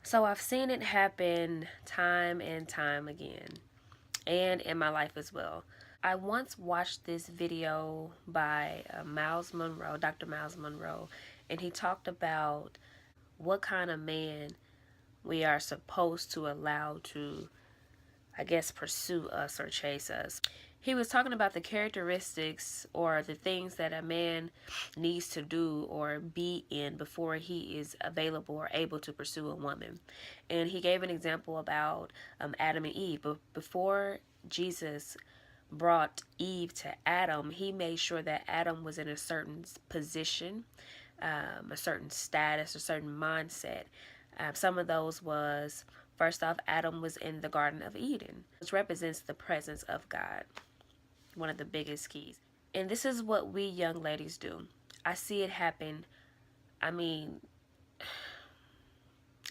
So I've seen it happen time and time again, and in my life as well. I once watched this video by Miles Monroe, Dr. Miles Monroe, and he talked about what kind of man we are supposed to allow to, I guess, pursue us or chase us. He was talking about the characteristics or the things that a man needs to do or be in before he is available or able to pursue a woman. And he gave an example about Adam and Eve. But before Jesus brought Eve to Adam, he made sure that Adam was in a certain position, a certain status, a certain mindset. Some of those was, first off, Adam was in the Garden of Eden, which represents the presence of God, one of the biggest keys. And this is what we young ladies do. I see it happen, I mean,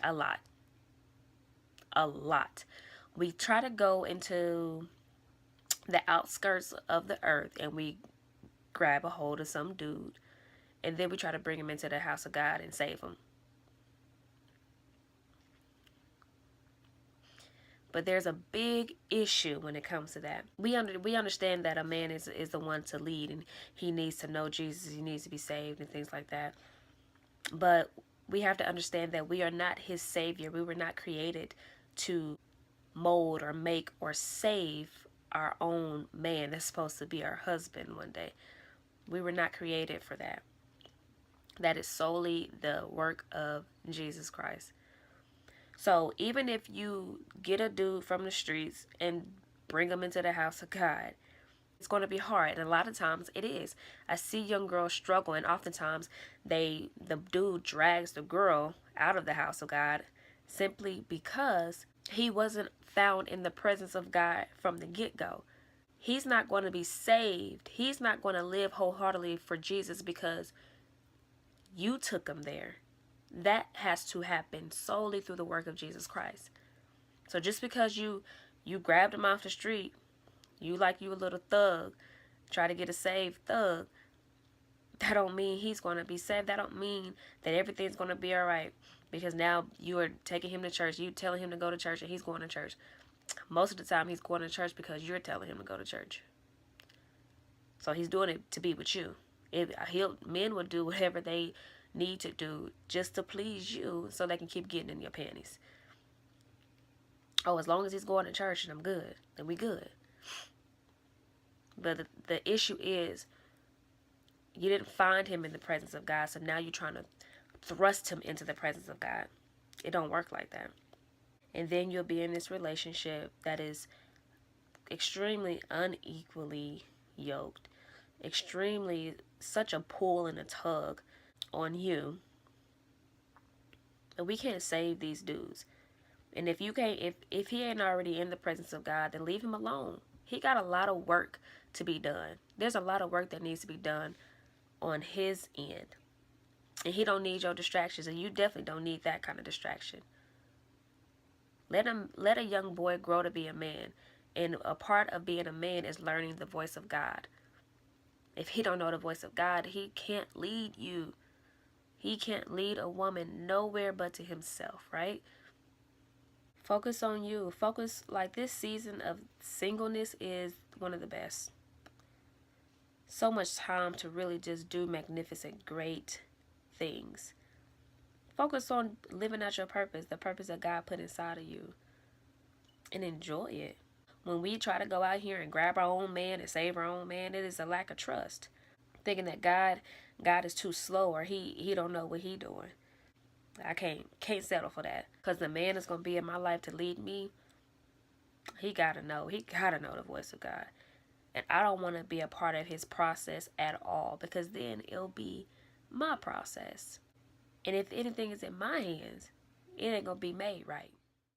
a lot. A lot. We try to go into the outskirts of the earth and we grab a hold of some dude, and then we try to bring him into the house of God and save him. But there's a big issue when it comes to that. We understand that a man is the one to lead, and he needs to know Jesus, he needs to be saved and things like that. But we have to understand that we are not his savior. We were not created to mold or make or save our own man that's supposed to be our husband one day. We were not created for that. That is solely the work of Jesus Christ. So even if you get a dude from the streets and bring him into the house of God, it's going to be hard, and a lot of times it is. I see young girls struggle, and oftentimes the dude drags the girl out of the house of God simply because he wasn't found in the presence of God from the get-go. He's not going to be saved. He's not going to live wholeheartedly for Jesus because you took him there. That has to happen solely through the work of Jesus Christ. So just because you grabbed him off the street, you a little thug, try to get a saved thug, that don't mean he's going to be saved. That don't mean that everything's going to be all right because now you are taking him to church. You telling him to go to church and he's going to church. Most of the time he's going to church because you're telling him to go to church. So he's doing it to be with you. Men will do whatever they need to do just to please you so they can keep getting in your panties. Oh, as long as he's going to church and I'm good, then we good. But the issue is you didn't find him in the presence of God, so now you're trying to thrust him into the presence of God. It don't work like that. And then you'll be in this relationship that is extremely unequally yoked, extremely such a pull and a tug on you. And we can't save these dudes. And if you can't, if he ain't already in the presence of God, then leave him alone. He got a lot of work to be done. There's a lot of work that needs to be done on his end. And he don't need your distractions, and you definitely don't need that kind of distraction. Let a young boy grow to be a man. And a part of being a man is learning the voice of God. If he don't know the voice of God, he can't lead you. He can't lead a woman nowhere but to himself, right? Focus on you. Focus, like this season of singleness is one of the best. So much time to really just do magnificent, great things. Focus on living out your purpose, the purpose that God put inside of you, and enjoy it. When we try to go out here and grab our own man and save our own man, it is a lack of trust. Thinking that God is too slow or he don't know what he doing. I can't settle for that. Because the man that's going to be in my life to lead me, he got to know the voice of God. And I don't want to be a part of his process at all, because then it'll be my process. And if anything is in my hands, it ain't going to be made right.